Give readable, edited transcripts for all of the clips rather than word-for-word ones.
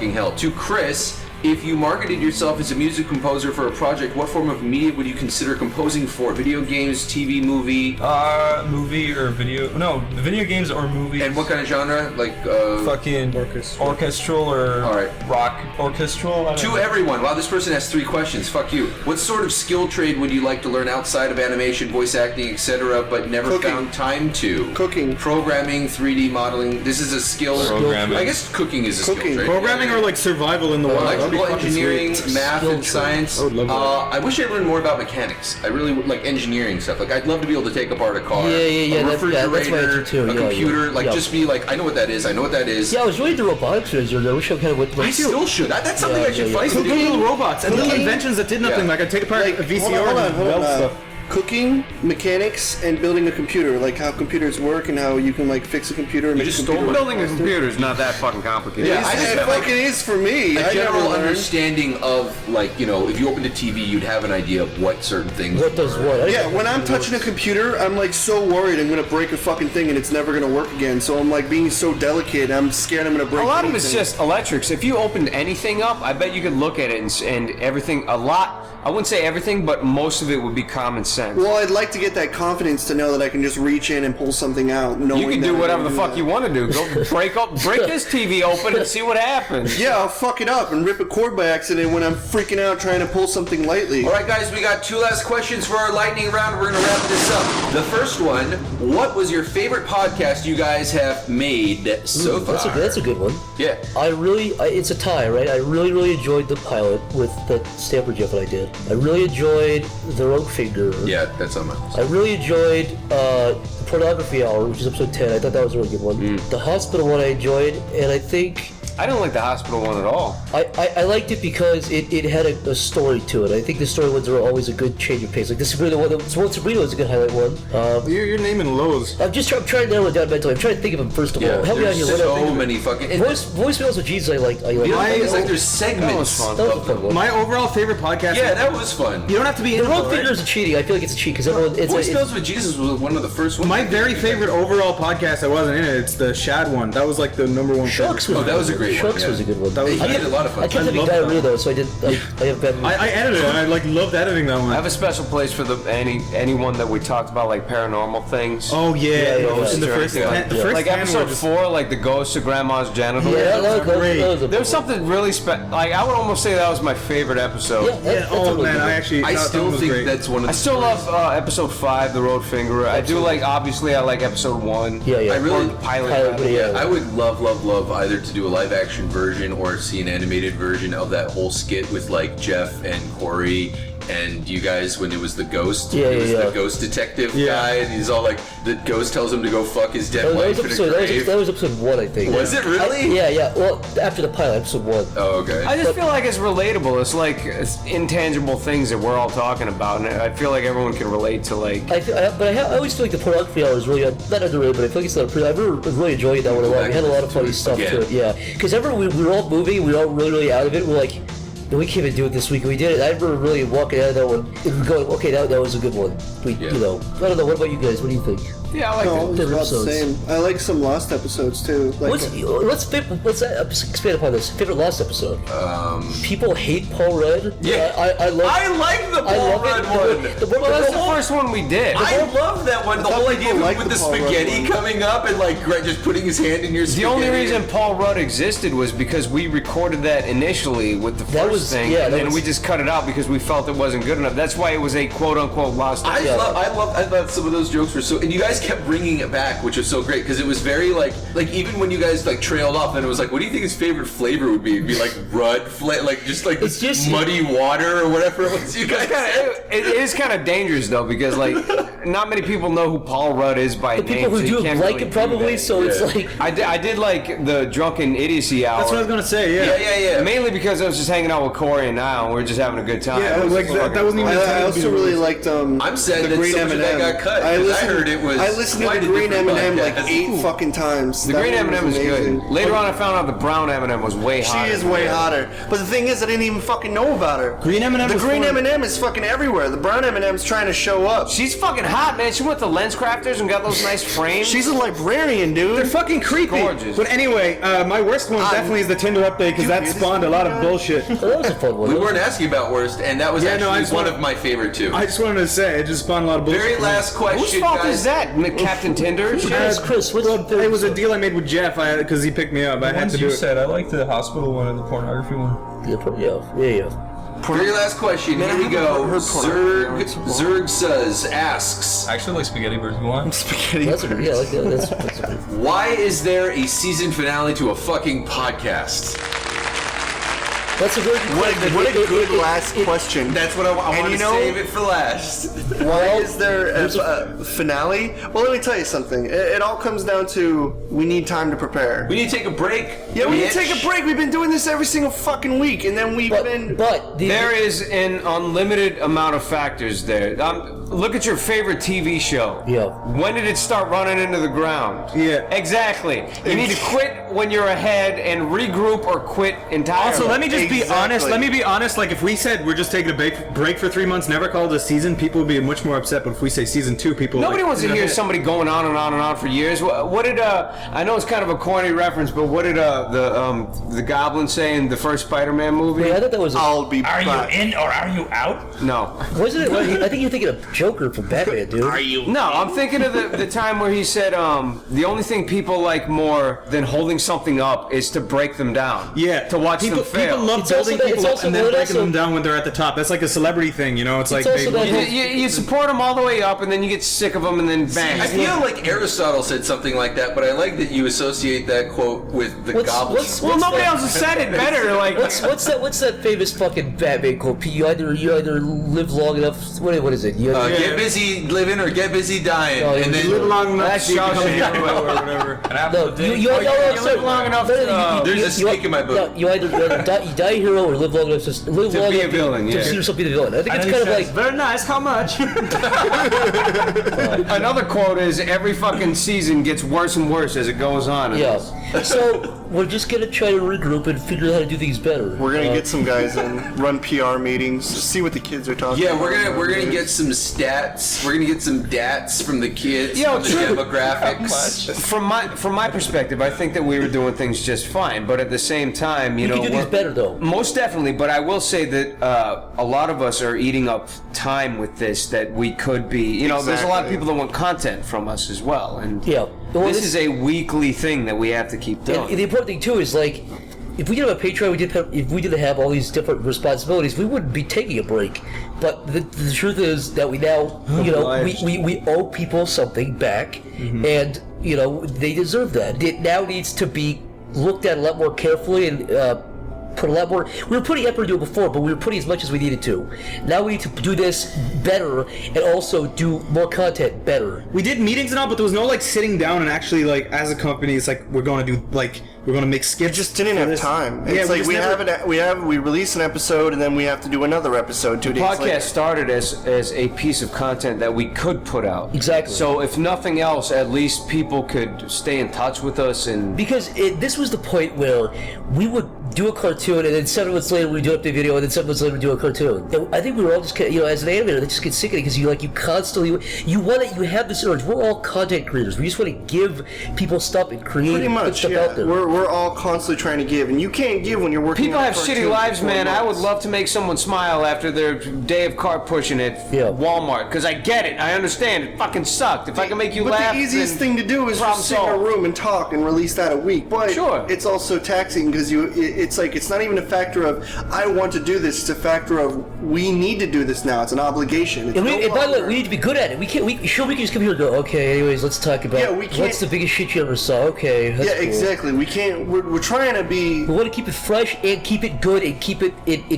fucking hell. To Chris, if you marketed yourself as a music composer for a project, what form of media would you consider composing for? Video games, TV, movie? Movie or video? No, video games or movies. And what kind of genre? Like, fucking orchestral or rock orchestral? To everyone. Wow, this person has 3 questions. Fuck you. What sort of skill trade would you like to learn outside of animation, voice acting, etc., but never found time to? Cooking. Programming, 3D modeling. This is a skill. Programming. I guess cooking is a skill trade. Programming or like survival in the wild. Engineering, math, and science. I would love that. I wish I learned more about mechanics. I really would like engineering stuff. Like, I'd love to be able to take apart a car, a refrigerator, that's what I do too. a computer. Just be like, I know what that is. I know what that is. Yeah, I was really into robotics earlier. I wish I kind of went. I still should. That's something I should find. Cool little robots and little inventions that did nothing. Like I take apart a VCR and weld stuff. Cooking, mechanics, and building a computer, like how computers work and how you can like fix a computer and make a computer. Building a computer is not that fucking complicated. Yeah, it fucking is for me. A general understanding of, like, you know, if you opened a TV, you'd have an idea of what certain things. What does what? Yeah, when I'm touching a computer, I'm like so worried I'm gonna break a fucking thing and it's never gonna work again. So I'm like being so delicate. I'm scared I'm gonna break. A lot of it's just electrics. If you opened anything up, I bet you could look at it and everything. I wouldn't say everything, but most of it would be common sense. Well, I'd like to get that confidence to know that I can just reach in and pull something out. You can do whatever the fuck you want to do. Go break this TV open and see what happens. Yeah, I'll fuck it up and rip a cord by accident when I'm freaking out trying to pull something lightly. All right, guys, we got 2 last questions for our lightning round. We're going to wrap this up. The first one, what was your favorite podcast you guys have made so far? That's a good one. Yeah. It's a tie, right? I really enjoyed the pilot with the Stamper Jeff that I did. I really enjoyed the Rogue Finger. Yeah, that's on my list. I really enjoyed the Pornography Hour, which is episode 10. I thought that was a really good one. The hospital one I enjoyed, and I think... I don't like the hospital one at all. I liked it because it had a story to it. I think the story ones are always a good change of pace. Like the Sabrina one, Sabrina was a good highlight one. You're naming lows. I'm trying to narrow it down mentally. I'm trying to think of them first of all. Help me out here. There's so many fucking... Voicemails with Jesus I like. It's like there's segments. That was a fun one. My overall favorite podcast. Yeah, that was fun. You don't have to be the Rogue Finger is cheating. I feel like it's a cheat because everyone... Voicemails with Jesus was one of the first ones. My very favorite overall podcast, I wasn't in it. It's the Shad one. That was like the number one. Shucks that was a great one. Shucks was a good one. That was I had a lot of fun. I kept having diarrhea though, so I have been... I edited it, and I loved editing that one. I have a special place for anyone that we talked about, like paranormal things. Oh yeah, yeah. In the first 10, the first like 10 episode were just... 4, like the ghosts of grandma's genitals. Yeah, that was There's something really special. Like I would almost say that was my favorite episode. Yeah, I still think that's one of the... I still love episode 5, the Road Finger. I do like, obviously, I like episode 1. Yeah. I really... The pilot. I would love either to do a live action version or see an animated version of that whole skit with like Jeff and Corey and you guys when it was the ghost. The ghost detective guy, and he's all like, the ghost tells him to go fuck his dead wife in a grave. That was episode 1, I think. Was it really? Yeah. Well, after the pilot, episode 1. Oh, okay. I just feel like it's relatable. It's like it's intangible things that we're all talking about, and I feel like everyone can relate to like. I always feel like the Pornography Hour is really not underrated, but I feel like it's not pretty. I really enjoyed that one a lot. We had a lot of funny stuff to it. Yeah, because we were all moving, we were all really out of it. We're like, we can't even do it this week. We did it. I remember really walking out of that one and going, okay, that was a good one. You know, I don't know. What about you guys? What do you think? Yeah, I like it. About the same. I like some Lost episodes too. Like let's expand upon this. Favorite Lost episode? People hate Paul Rudd. Yeah, I like the Paul Rudd one. That's the first one we did. I love that one. The whole idea with the spaghetti coming up and like just putting his hand in your spaghetti. The only reason Paul Rudd existed was because we recorded that initially with the first thing, and then we just cut it out because we felt it wasn't good enough. That's why it was a quote-unquote lost episode. I love some of those jokes were so, and you guys kept bringing it back, which was so great because it was very like even when you guys like trailed off, then it was like, what do you think his favorite flavor would be? It'd be like Rudd just muddy water or whatever it was. You guys, it is kind of dangerous though because like not many people know who Paul Rudd is by name. People who so do like it probably, so it's like I did like the Drunken Idiocy Hour. That's what I was gonna say. Yeah. Mainly because I was just hanging out with Corey and Niall, and we were just having a good time. Yeah, like that wasn't even. I also really liked I'm sad that so much of that got cut. I heard it was. I listened to quite the a green different M&M like podcast. 8 fucking times. The That green one was M&M is amazing. good. Later on, I found out the brown M&M was way hotter. She is way hotter. But the thing is, I didn't even fucking know about her. Green M&M The was green fun. M&M is fucking everywhere. The brown M&M's trying to show up. She's fucking hot, man. She went to Lens Crafters and got those nice frames. She's a librarian, dude. They're fucking creepy. Gorgeous. But anyway, my worst one definitely is the Tinder update because that spawned a lot of bullshit. Well, that was a fun one. We weren't asking about worst, and that was Yeah, no, I actually just one wanna- of my favorite too. I just wanted to say it just spawned a lot of bullshit. Very last question, Whose fault guys. is that? Captain Tinder? and shit? Chris, what's Well, it was a deal I made with Jeff because he picked me up. I had Ones to do you it. said, I like the hospital one and the pornography one. Yeah. Very last question. Here we go. Zerg asks, I actually like spaghetti burgers. Go on. Spaghetti. That's a good. Yeah, I like that. That's a good. why is there a season finale to a fucking podcast? That's a very What a good last question. That's what I And want you to know- save it for last. Why is there a finale? Well, let me tell you something. It all comes down to we need time to prepare. We need to take a break. Yeah, we need to bitch. take a break. We've been doing this every single fucking week, and then we've been. But There is an unlimited amount of factors there. Look at your favorite TV show. Yeah. When did it start running into the ground? Yeah. Exactly. You need to quit when you're ahead and regroup or quit entirely. Also, let me just be Exactly. honest. Let me be honest. Like, if we said we're just taking a break for 3 months, never called it a season, people would be much more upset. But if we say season 2, people Nobody like, wants to hear somebody going on and on and on for years. What did I know it's kind of a corny reference, but what did the Goblin say in the first Spider-Man movie? wait, I thought that was. I'll be Are back. you in or are you out? No. Wasn't it? I think you're thinking of Joker from Batman, dude. Are you? No, I'm thinking of the time where he said the only thing people like more than holding something up is to break them down. Yeah, To watch people, them fail. People love It's also building that- people it's up also and then that breaking also- them down when they're at the top. That's like a celebrity thing, you know? It's like also that You, whole- you support them all the way up, and then you get sick of them, and then bang. I feel like Aristotle said something like that, but I like that you associate that quote with the goblin. well, nobody that- else has said it better. Like, What's that famous fucking Batman quote? You either live long enough. What is it? You either, Get busy living or get busy dying, Oh, yeah, and then you live long enough That's to become a Shawshank. hero or whatever. An apple no, a day. you live long enough to, there's a snake in my book. You either die a hero or live long enough to live To long be a enough villain, to yeah. see yourself be the villain. I think it's kind of like very nice. How much? Another quote is every fucking season gets worse and worse as it goes on. yeah. So we're just gonna try to regroup and figure out how to do things better. We're gonna get some guys in, run PR meetings, see what the kids are talking Yeah, about. we're gonna get some stats. We're gonna get some dats from the kids, Yo, from the true. demographics. From my perspective, I think that we were doing things just fine, but at the same time, you We know, can do things better though. Most definitely, but I will say that a lot of us are eating up time with this that we could be. You know, there's a lot of Exactly. people that want content from us as well, and Yeah. Well, this is a weekly thing that we have to keep doing. And the important thing too is like, if we didn't have a Patreon, if we didn't have all these different responsibilities, we wouldn't be taking a break. But the truth is that we now, you know, we owe people something back, and you know they deserve that. It now needs to be looked at a lot more carefully and put a lot more. We were putting effort into it before, but we were putting as much as we needed to. Now we need to do this better and also do more content better. We did meetings and all, but there was no like sitting down and actually like as a company, it's like we're going to do like we're going to make skits. Just didn't for have this. time. Yeah, It's like just we never- we release an episode and then we have to do another episode 2 days Podcast later. started as a piece of content that we could put out. Exactly. So if nothing else, at least people could stay in touch with us and. Because this was the point where we would do a cartoon, and then 7 months later we'd do up the video, and then 7 months later we'd do a cartoon. And I think we were all just, you know, as an animator, they just get sick of it because you constantly, you have this urge. We're all content creators. We just want to give people stuff and create Pretty and put much, stuff yeah. out there. We're all constantly trying to give, and you can't give when you're working. People on a have cartoon shitty for lives, 4 man. I would months. love to make someone smile after their day of cart pushing at Yeah. Walmart. Because I get it. I understand. It fucking sucked. If I can make you But laugh. the easiest then thing to do is problem just sit in a solved. room and talk and release that a week. But Sure. it's also taxing because it's like it's not even a factor of I want to do this. It's a factor of we need to do this now. It's an obligation. It's And, no and by the way, longer- we need to be good at it. We can just come here and go, okay, anyways, let's talk about Yeah, we can't- what's the biggest shit you ever saw. Okay, that's yeah, cool. exactly. We can't. We're trying to be. We want to keep it fresh and keep it good and keep it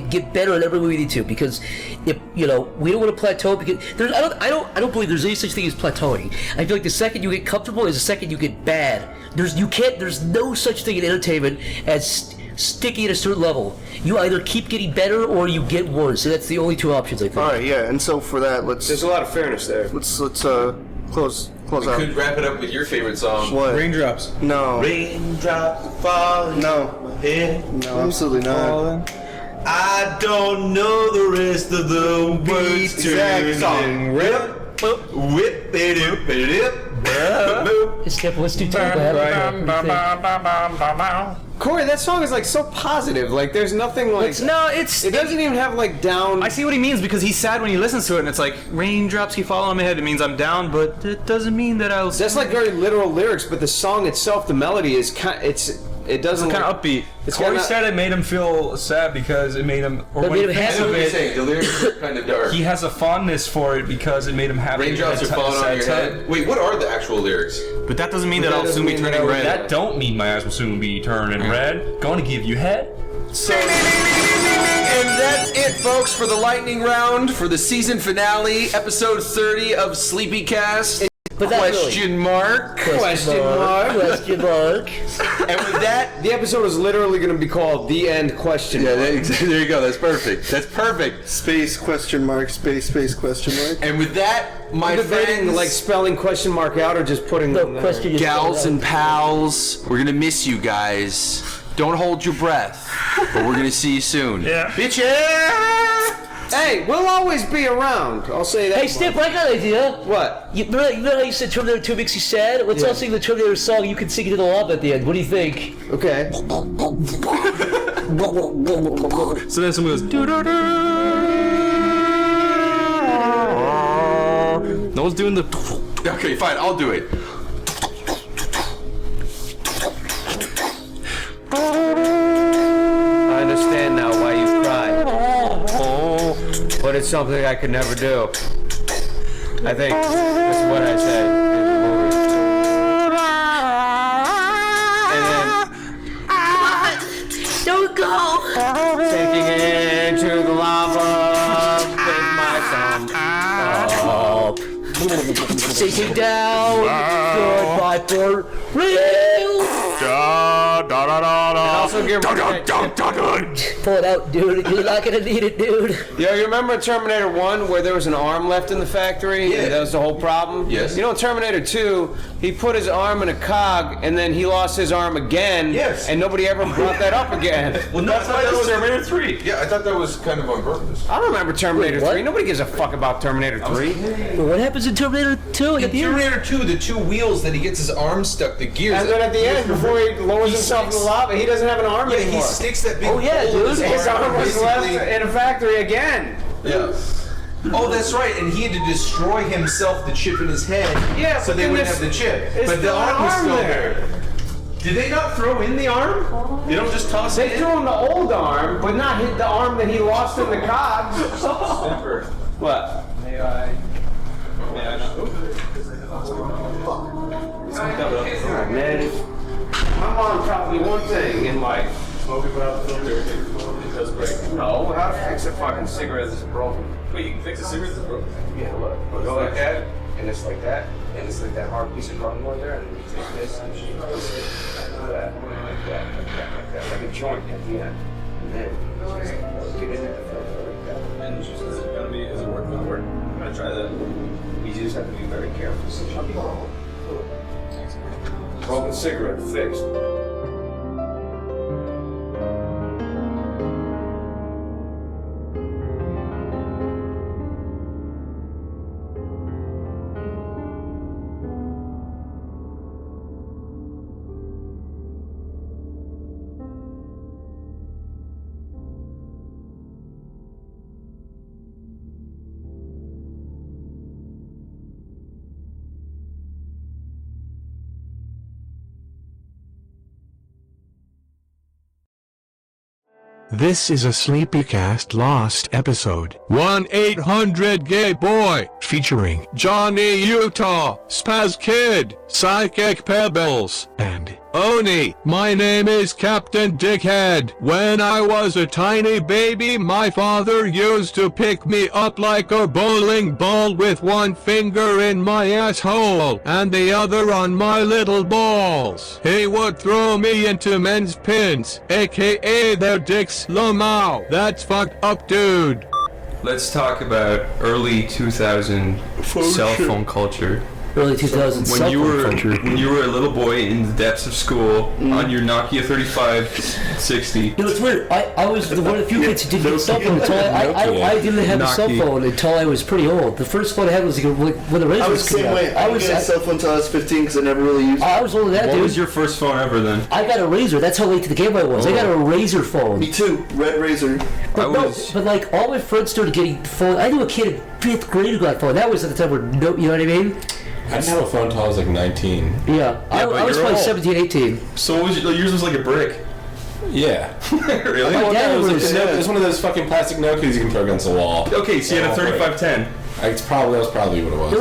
get better in every way we need to, because if we don't want to plateau, because I don't believe there's any such thing as plateauing. I feel like the second you get comfortable is the second you get bad. There's no such thing in entertainment as sticking at a certain level. You either keep getting better or you get worse, and that's the only two options I think. All right, yeah. And so for that, There's a lot of fairness there. let's close Close We out. could wrap it up with your favorite song. What? Raindrops. No. Raindrops falling No. on my head. No, absolutely not. I don't know the rest of the words. Exact song. Whip, whip it up, Skip, let's do Temple. Corey, that song is like so positive. Like there's nothing like. It doesn't even have like down. I see what he means because he's sad when he listens to it, and it's like raindrops keep falling on my head. It means I'm down, but it doesn't mean that I'll. That's like very literal lyrics, but the song itself, the melody is kind. It doesn't kind of upbeat. Corey said it made him feel sad because it made him. Or when he thinks of it, The lyrics are kind of dark. he has a fondness for it because it made him happy. Raindrops are falling on your head. Wait, what are the actual lyrics? But that doesn't mean that I'll soon be turning red. That don't mean my eyes will soon be turning red. Going to give you head. So, and that's it, folks, for the lightning round for the season finale, episode 30 of Sleepy Cast. But Question mark. Question mark. Question mark. And with that, the episode is literally going to be called "The End?" Question mark. there you go. That's perfect. That's perfect. Space question mark. Space question mark. And with that, my debating friends, like spelling question mark out or just putting No them there. question. gals and pals, we're gonna miss you guys. Don't hold your breath, but we're gonna see you soon. Yeah. Bitches! Hey, we'll always be around. I'll say that. Hey, Stip, I got an idea. What? You know how you said Terminator 2 makes you sad? Let's all sing the Terminator song. You can sing it to the lava at the end. What do you think? Okay. So then someone goes. No one's doing the. Okay, fine. I'll do it. I understand now why you cried. But it's something I could never do. I think that's what I said in the movie. And then Don't go! sinking into the lava with my thumb. Sinking down. Goodbye for real. And also get rid of that. Pull it out, dude. You're not gonna need it, dude. Yo, you remember Terminator 1 where there was an arm left in the factory? Yeah. And that was the whole problem? Yes. You know, in Terminator 2, he put his arm in a cog and then he lost his arm again. Yes. And nobody ever brought that up again. Well, no, that's why that was Terminator 3. Yeah, I thought that was kind of on purpose. I don't remember Terminator Wait, what? 3. Nobody gives a fuck about Terminator 3. Well, what happens in Terminator 2? In Terminator 2, the two wheels that he gets his arm stuck, the gears. And then at the end, before he lowers himself in the lava, he doesn't have an arm yeah, anymore. he sticks that big Oh, yeah, hole in dude. His arm was left basically. in a factory again. Yeah. Oh, that's right, and he had to destroy himself the chip in his head. Yeah, so but they then wouldn't this- have the chip. it's But the still an arm was arm still there. there. Did they not throw in the arm? They don't just toss They it in? threw him the old arm, but not hit the arm that he lost in the cogs. What? May I not? Man, my mom taught me one thing in life. Smoking without the filter, it does break. No, how to fix a fucking cigarette that's broken. Wait, you can fix a cigarette that's broken? Yeah, look. Go like that, and it's like that, and it's like that hard piece of cardboard there, and you take this and you twist it like that, like that, like that, like that, like a joint at the end. And then just get in there like that. And is it working? I'm gonna try that. You just have to be very careful. Broken cigarette fixed. This is a Sleepycast Lost episode. 1-800-GAY-BOY featuring Johnny Utah, Spaz Kid, Psychic Pebbles, and Oni. My name is Captain Dickhead. When I was a tiny baby, my father used to pick me up like a bowling ball with one finger in my asshole and the other on my little balls. He would throw me into men's pins, aka their dicks lamau. That's fucked up, dude. Let's talk about early 2000 cell phone culture. early 2000s. When you were a little boy in the depths of school on your Nokia 3560. You know, it's weird. I was one of the few kids who didn't get a cell phone until I didn't have a cell phone until I was pretty old. The first phone I had was when the Razor I was the same way. I didn't get a cell phone until I was 15 because I never really used it. I was older than that, dude. What was your first phone ever then? I got a Razor. That's how late to the game I was. I got a Razor phone. Me too. Red Razor. But but like all my friends started getting phones. I knew a kid in 5th grade who got a phone. That was at the time where you know what I mean? I didn't have a phone until I was like 19. Yeah, I was probably 17, 18. So yours was like a brick. Yeah. Really? My dad It was one of those fucking plastic Nokias you can throw against the wall. Okay, so you had a 3510. That was probably what it was.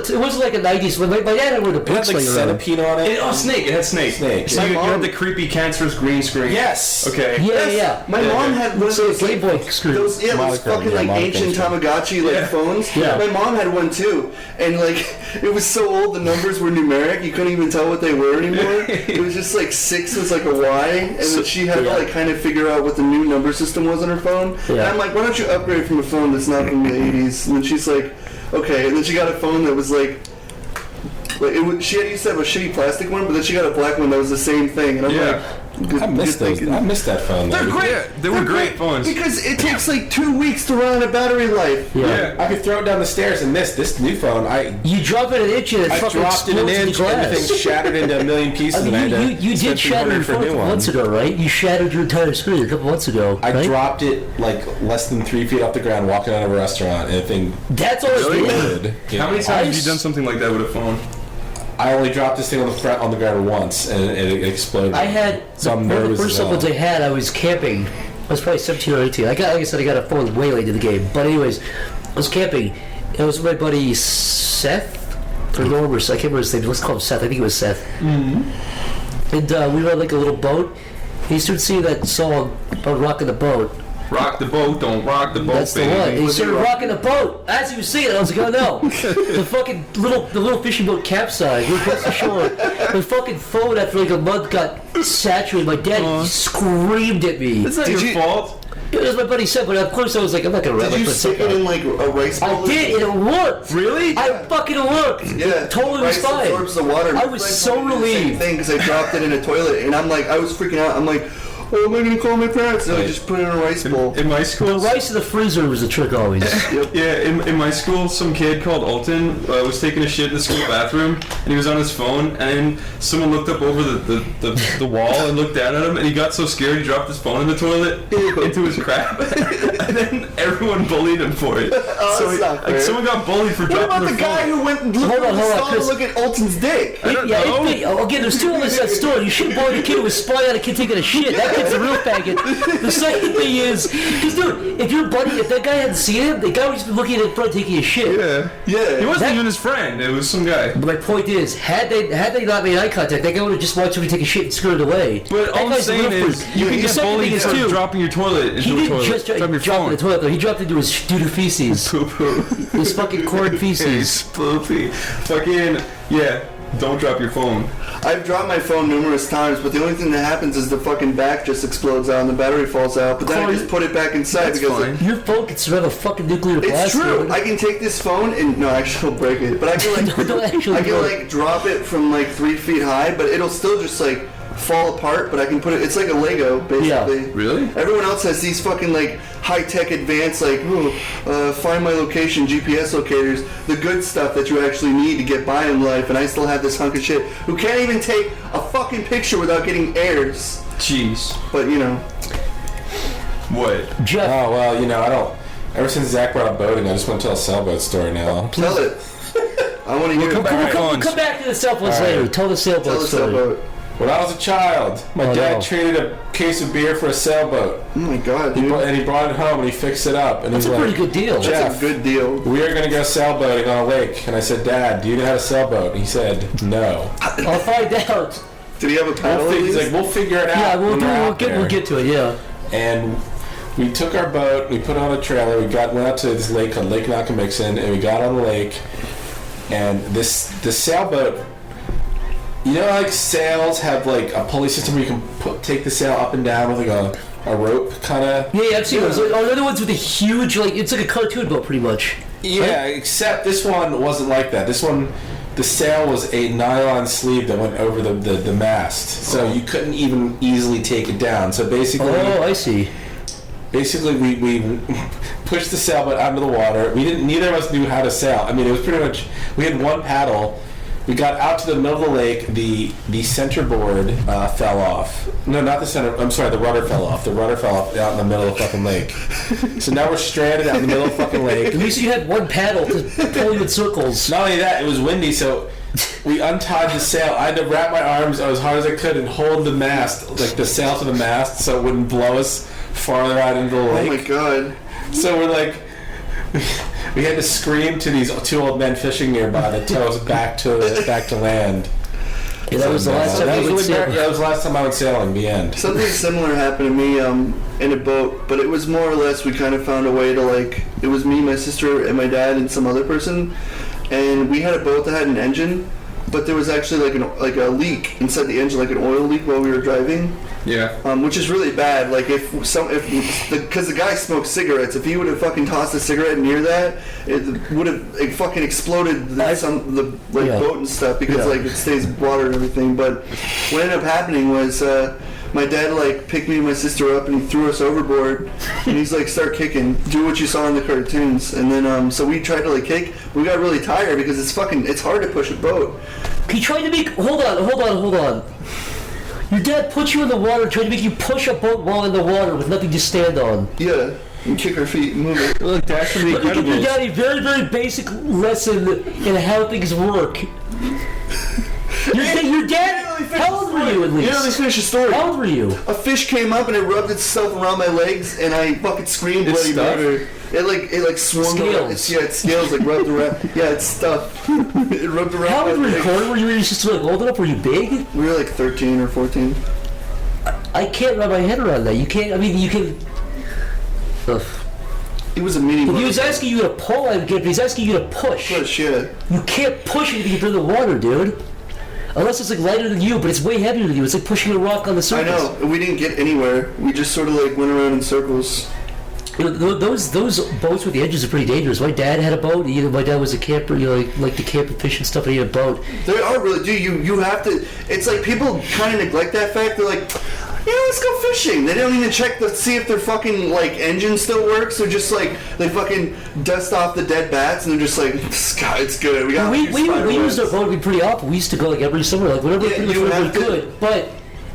It was like a 90s when my dad had one of the It had books like centipede on it. Snake. It had Snake. So you had the creepy cancerous green screen. Yes. Okay. Yeah. My mom had one of those Game Boy screen. those fucking like ancient Tamagotchi phones. Yeah. My mom had one too, and like it was so old the numbers were numeric. You couldn't even tell what they were anymore. It was just like 6 was like a Y, and then she had to like kind of figure out what the new number system was on her phone. Yeah. And I'm like, why don't you upgrade from a phone that's not from the 80s? And then she's like, okay. And then she got a phone that was like she used to have a shitty plastic one, but then she got a black one that was the same thing. And I'm like, I missed those. I missed that phone. They're great. Yeah, they were great phones. Because it takes like 2 weeks to run out of battery life. Yeah. I could throw it down the stairs and this new phone. You drop it an inch and it I fucking dropped it an explodes in inch, glass. everything shattered into a million pieces. I mean, you did shatter your phone a couple months ago, right? You shattered your entire screen a couple months ago. I right? dropped it like less than 3 feet off the ground walking out of a restaurant, and the thing That's all it did. Yeah. How many times have you done something like that with a phone? I only dropped this thing on the ground once, and it exploded. I had one of the first cell phones I had. I was camping. I was probably 17 or 18. Like I said, I got a phone way late in the game. But anyways, I was camping. It was my buddy Seth or Norm, or I can't remember his name. Let's call him Seth. I think it was Seth. Mm-hmm. And we were on like a little boat. He started singing that song about rocking the boat. Rock the boat, don't rock the boat, That's baby. the one. He started rocking the boat. As he was singing it, I was like, oh no. The fucking little fishing boat capsized. We were across the shore. My fucking phone after like a month got saturated. My dad screamed at me. It's not your fault. It was my buddy said, but of course I was like, I'm not gonna rap. Did you stick it in like a rice bowl? I did, and it worked. Really? I fucking worked. Yeah, It totally was rice fine. absorbs the water. I was so relieved. Same thing because I dropped it in a toilet, and I'm like, I was freaking out. I'm like, oh, am I gonna call my parents? And I just put it in a rice bowl. In my school, The rice in the freezer was the trick always. yeah, in my school, some kid called Alton was taking a shit in the school bathroom, and he was on his phone, and someone looked up over the wall and looked down at him, and he got so scared he dropped his phone in the toilet into his crap, and then everyone bullied him for it. Oh, that's not fair. Someone got bullied for What dropping about their the guy phone. who went and looked Hold on, to Chris. look at Alton's dick? Again, there's two elements to that story. You should have bullied the kid who was spying on a kid taking a shit. That kid's a real faggot. The second thing is, because dude, if that guy hadn't seen him, the guy would just be looking at him in front taking his shit. Yeah. He wasn't even his friend. It was some guy. But my point is, had they not made eye contact, that guy would have just watched him take a shit and scurried away. But all I'm saying is, you can get bullied for dropping your toilet into He a didn't toilet. just drop From your in phone. the toilet though. He dropped into his doo-doo feces. Poo-poo. His fucking corn feces. Poopy. Fucking, yeah. Don't drop your phone. I've dropped my phone numerous times, but the only thing that happens is the fucking back just explodes out and the battery falls out. But then I just put it back inside That's because fine. Your phone can survive a fucking nuclear blast. it's true. dude. I can take this phone and no, actually, I'll break it. But I can like, Don't actually I can break it. like drop it from like 3 feet high, but it'll still just like fall apart. But I can put it. It's like a Lego, basically. Yeah. Really? Everyone else has these fucking like high-tech advanced like find my location GPS locators, the good stuff that you actually need to get by in life, and I still have this hunk of shit who can't even take a fucking picture without getting airs. Jeez. But you know, What? Jeff, Oh, well, I don't. Ever since Zach brought up boating, I just want to tell a sailboat story now. tell it. I want to hear come it. back. we'll come back to the sailboats All right. later. Tell the sailboat Tell the story. sailboat. When I was a child, my Oh, dad no. traded a case of beer for a sailboat. Oh my god, He dude. brought, and he brought it home and he fixed it up. And That's he's a like, pretty good deal. Jeff, That's a good deal. we are going to go sailboating on a lake. And I said, Dad, do you even have a sailboat? And he said, no. I'll find out. Did he have a paddle? He's like, we'll figure it out. Yeah, when we're out there." we'll get to it. Yeah. And we took our boat, we put it on a trailer, went out to this lake called Lake Nakamixon, and we got on the lake. And the sailboat, like sails have like a pulley system where you can take the sail up and down with like a rope kind of. Yeah, I've seen those. Like, the other ones with a huge, it's like a cartoon boat, pretty much. Yeah, except this one wasn't like that. This one the sail was a nylon sleeve that went over the mast, so you couldn't even easily take it down. So basically, I see. Basically, we pushed the sailboat out into the water. Neither of us knew how to sail. I mean, it was pretty much, we had one paddle. We got out to the middle of the lake. The center board fell off. No, not the center. I'm sorry, the rudder fell off. The rudder fell off out in the middle of the fucking lake. So now we're stranded out in the middle of the fucking lake. At least you had one paddle to pull you in circles. Not only that, it was windy, so we untied the sail. I had to wrap my arms as hard as I could and hold the mast, like the sail to the mast, so it wouldn't blow us farther out into the lake. Oh my god. So we're like, we had to scream to these two old men fishing nearby to tow us back to land. Yeah, that was the last time that I went sailing. Yeah, that was the last time I went sailing. The end. Something similar happened to me in a boat, but it was more or less we kind of found a way to like. It was me, my sister, and my dad, and some other person, and we had a boat that had an engine, but there was actually like a leak inside the engine, like an oil leak while we were driving. Yeah. Which is really bad. Like because the guy smoked cigarettes. If he would have fucking tossed a cigarette near that, it would have fucking exploded the boat and stuff because like it stays water and everything. But what ended up happening was my dad like picked me and my sister up and he threw us overboard and he's like, start kicking, do what you saw in the cartoons. And then so we tried to like kick. We got really tired because it's hard to push a boat. He tried to make. Hold on. Your dad put you in the water, tried to make you push a boat while in the water with nothing to stand on. Yeah, and kick our feet and move it. Look, that's from The Look, you Incredibles. got a very, very basic lesson in how things work. Your dad. How old were you at least? Yeah, let me finish the story. How old were you? A fish came up and it rubbed itself around my legs and I fucking screamed bloody murder. It like swung around. Its scales like rubbed around. Yeah, it's stuff. It rubbed around. How old my were you? legs. Were you just like old enough? Were you big? We were like 13 or 14. I can't wrap my head around that. You can't. I mean, you can. Ugh. It was a mini. If he was asking you to pull, I would get. If he's asking you to push, yeah. You can't push it if you're in the water, dude. Unless it's like lighter than you, but it's way heavier than you. It's like pushing a rock on the surface. I know. We didn't get anywhere. We just sort of like went around in circles. You know, those boats with the engines are pretty dangerous. My dad had a boat. My dad was a camper. Like to camp and fish and stuff. And he had a boat. They are really. Dude, you have to. It's like people kind of neglect that fact. They're like, yeah, let's go fishing. They don't even check to see if their fucking like engine still works. They're just like they fucking dust off the dead bats and they're just like, it's good. We used our boat to be pretty often. We used to go like every summer, like whenever we could. But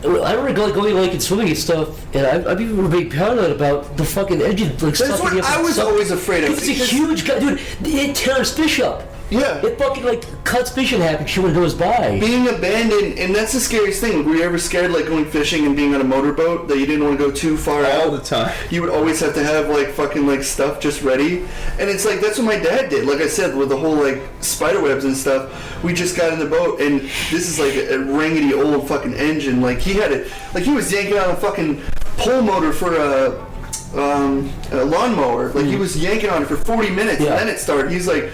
I remember going like and swimming and stuff, and I'd be really paranoid about the fucking engine like That's what I was always afraid of. It's a huge guy, dude. It tears fish up. Yeah. It fucking like cuts fish in half and shit when it goes by. Being abandoned, and that's the scariest thing. Were you ever scared like going fishing and being on a motorboat that you didn't want to go too far out? All the time. You would always have to have like fucking like stuff just ready. And it's like that's what my dad did. Like I said, with the whole like spider webs and stuff, we just got in the boat and this is like a rickety old fucking engine. Like he had it, like he was yanking on a fucking pull motor for a lawnmower. Like he was yanking on it for 40 minutes and then it started. He's like,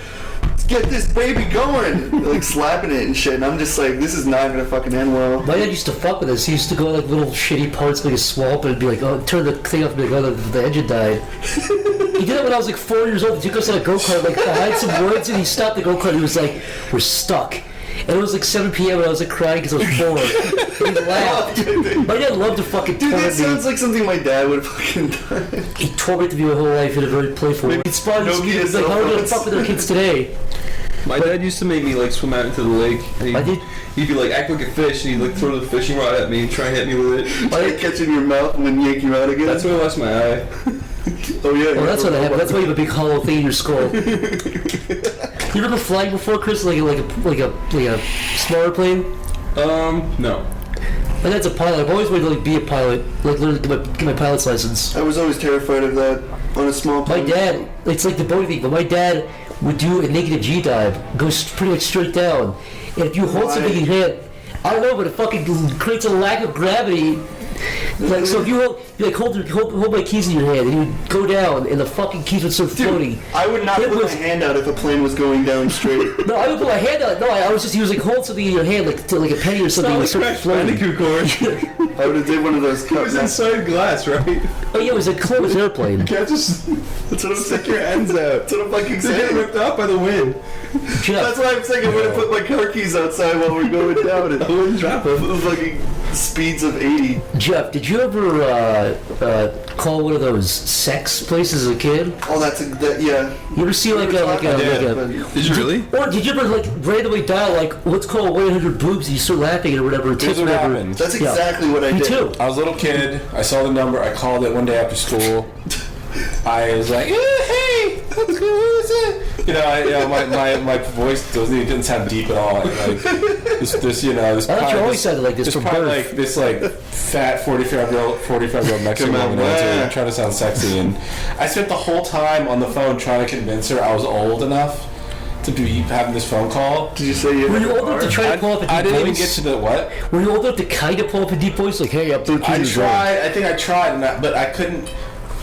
get this baby going, like slapping it and shit, and I'm just like, this is not gonna fucking end well. My dad used to fuck with us. He used to go like little shitty parts, like a swamp, and it'd be like, oh, turn the thing off and be like, oh, the engine died. He did it when I was like 4 years old. He took us on a go-kart, like behind some woods, and he stopped the go-kart. He was like, we're stuck. And it was like 7 p.m. and I was like crying because I was bored. And he laughed. My dad loved to fucking torment me. Dude, that sounds like something my dad would have fucking done. He tormented me my whole life in a very playful way. It spawned me. He was like, how are we gonna fuck with our kids today? My dad used to make me like swim out into the lake. And he'd be like, act like a fish, and he'd like throw the fishing rod at me and try and hit me with it. Like catch it in your mouth and then yank you out again. That's when I lost my eye. Oh yeah. Well, that's what happened. That's why you have a big hollow thing in your skull. You remember flying before, Chris? Like a smaller plane? No. My dad's a pilot. I've always wanted to like be a pilot. Like literally get my pilot's license. I was always terrified of that on a small plane. My dad, it's like the boating thing, but my dad would do a negative G dive, goes pretty much straight down. And if you hold something in your hand, I don't know, but it fucking creates a lack of gravity Like, so if you hold my keys in your hand, and you would go down, and the fucking keys would start floating. I would not put my hand out if a plane was going down straight. No, I would put my hand out. No, I was just, he was like, hold something in your hand, like a penny or something, and start floating. I would have did one of those cups. It was inside glass, right? Oh yeah, it was a closed airplane. You can't just That's what I'm stick saying. your ends out. That's what I'm fucking They get saying. ripped out by the wind. Jeff, That's why I'm saying I'm gonna put my car keys outside while we're going down. And I wouldn't drop them. fucking speeds of 80. Jeff, did you ever call one of those sex places as a kid? Oh, yeah. You ever see like a Did you really? or did you ever like randomly dial like what's called 1-800-boobs and you start laughing or whatever? Here's what happened. That's exactly what I Me did. too. I was a little kid. I saw the number. I called it one day after school. I was like, hey, what's it? My voice didn't sound deep at all. Like this, this. I thought you always sounded like this There's from probably birth. like this fat 45-year-old Mexican woman trying to sound sexy, and I spent the whole time on the phone trying to convince her I was old enough to be having this phone call. Did you say you Were you old enough to try to pull up a deep voice? I didn't even get to the what? Were you old enough to kind of pull up a deep voice? Like, hey, I'm 13 I years old. tried. I think I tried, but I couldn't.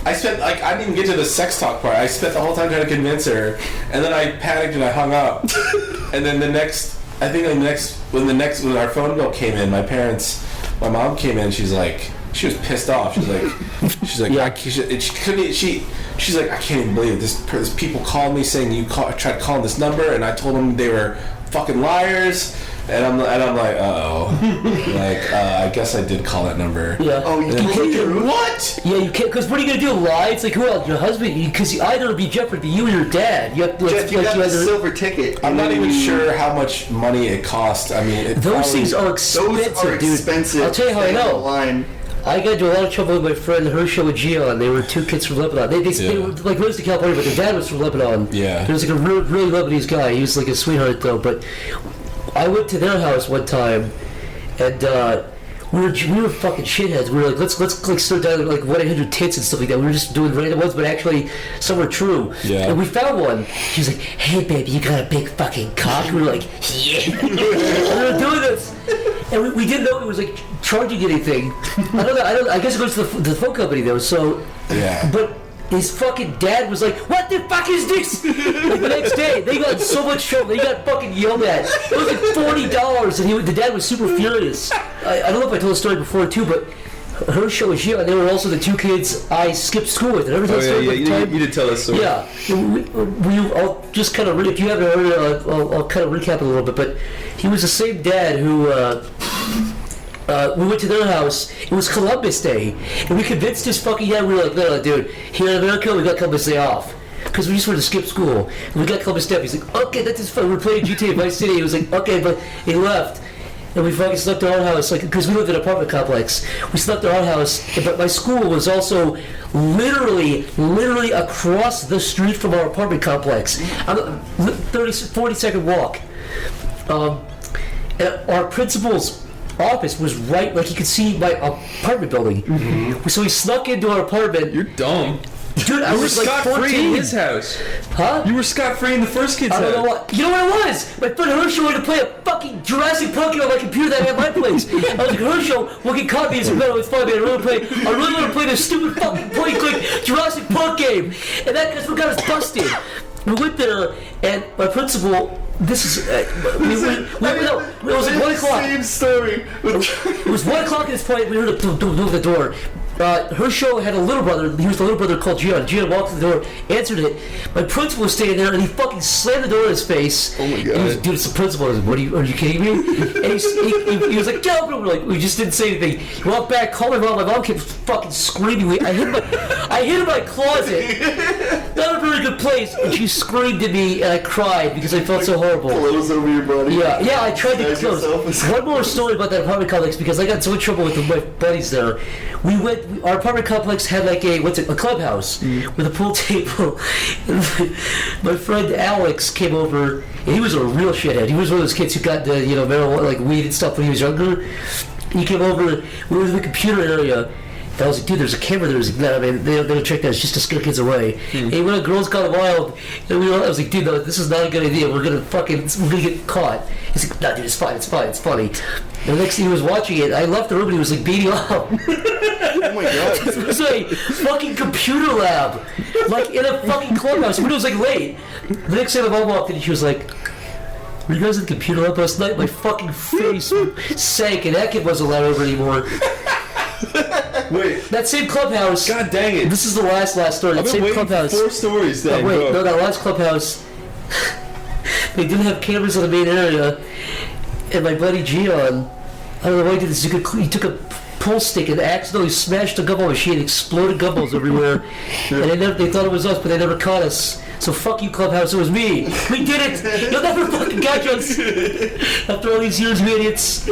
I didn't even get to the sex talk part. I spent the whole time trying to convince her, and then I panicked and I hung up. And then when our phone bill came in, my mom came in. She was pissed off. She's like, Yeah. she's like, I can't even believe it. This people called me saying tried calling this number, and I told them they were fucking liars. And I'm like, I guess I did call that number. Yeah. Oh, you can't. What? Yeah, you can't, because what are you going to do, lie? It's like, who else? Your husband? Because either it'd be Jeff or it'd be you or your dad. You have to, Jeff, you got the silver ticket. I'm not even sure how much money it cost. I mean, Those things are expensive, Those are expensive. dude. I'll tell you how I Stay on the know. line. I got into a lot of trouble with my friend Herschel and Gian. They were two kids from Lebanon. They were like raised in California, but their dad was from Lebanon. Yeah. He was like a really Lebanese guy. He was like a sweetheart though. But I went to their house one time, and we were fucking shitheads. We were like, let's like start down like 1-800-tits and stuff like that. We were just doing random ones, but actually some were true. Yeah. And we found one. She was like, "Hey baby, you got a big fucking cock?" We were like, "Yeah." And we were doing this, and we didn't know it was like charging anything. I don't know. I guess it goes to the phone company though. So Yeah. but his fucking dad was like, "What the fuck is this?" Like the next day, they got in so much trouble. They got fucking yelled at. It was like $40, and the dad was super furious. I don't know if I told the story before too, but Herschel and Gia, they were also the two kids I skipped school with. And every time You did tell us so. yeah, I'll just kind of if you haven't heard it, I'll kind of recap it a little bit. But he was the same dad who. We went to their house. It was Columbus Day, and we convinced this fucking guy. We were like, "No, dude, here in America, we got Columbus Day off because we just wanted to skip school. And we got Columbus Day off." He's like, "Okay, that is fun." We were playing GTA Vice City. He was like, "Okay," but he left, and we fucking slept at our house, like because we lived in an apartment complex. We slept at our house, but my school was also literally across the street from our apartment complex. 40-second walk. And our principal's office was right, like you could see my apartment building. Mm-hmm. So we snuck into our apartment. You're dumb. Dude, I was like 14. Scot-free in his house. Huh? You were scot-free in the first kid's house. I don't know what. You know what it was? My friend Herschel wanted to play a fucking Jurassic Park game on my computer that I had at my place. I was like, "Herschel, we'll get coffee." He's like, "No, it's fine, man. I really want to play this stupid fucking point-click Jurassic Park game." And that's what got us busted. We went there, and my principal. This is. It was like 1 o'clock. Same story. It was 1 o'clock at this point. We heard the door. Herschel had a little brother. He was the little brother called Gian. Gian walked to the door, answered it. My principal was standing there, and he fucking slammed the door in his face. Oh my god! And he was, "Dude, it's the principal." I was like, are you kidding me?" And he was like, "Get up!" And we're like, we just didn't say anything. He walked back, called my mom. My mom kept fucking screaming. I hid in my closet. Not a very good place. And she screamed at me, and I cried because I felt so horrible. Clothes over your body. Yeah, I tried to Disguise close. yourself. One more story about that apartment complex because I got in so much trouble with my buddies there. Our apartment complex had like a clubhouse with a pool table. And my friend Alex came over, and he was a real shithead. He was one of those kids who got the marijuana, like weed and stuff when he was younger. He came over. We were in the computer area. And I was like, dude, there's a camera there. He's like, nah, man, they don't check that. It's just to scare kids away. And he went on Girls Gone Wild, and I was like, dude, no, this is not a good idea. We're gonna get caught. He's like, nah, dude, it's fine, it's funny. And the next thing he was watching it, I left the room and he was like beating up. Oh my god. It was a fucking computer lab, like in a fucking clubhouse. When it was like late, the next day my mom walked in and she was like, "Were you guys in the computer lab last night?" My fucking face sank, and that kid wasn't allowed over anymore. Wait. That same clubhouse. God dang it. This is the last story. That I've been same waiting clubhouse. 4 stories then. Oh, wait, no, that last clubhouse. They didn't have cameras in the main area, and my buddy Gian, I don't know why he did this. He took a pull stick and accidentally smashed a gumball machine, exploded gumballs everywhere, and they thought it was us, but they never caught us. So fuck you, Clubhouse, it was me. We did it! You'll never fucking catch us! After all these years, we idiots.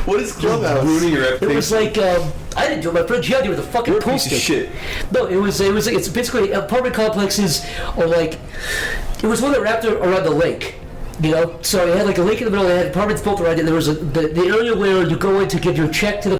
What is Clubhouse? Ruining your It reputation. was like, I didn't do it, my friend Gian did it with a fucking pull Piece of stick. shit. No, it's basically, apartment complexes are like, it was one that wrapped around the lake. You know, so it had like a lake in the middle, it had apartments built around it, there was the area where you go in to give your check to the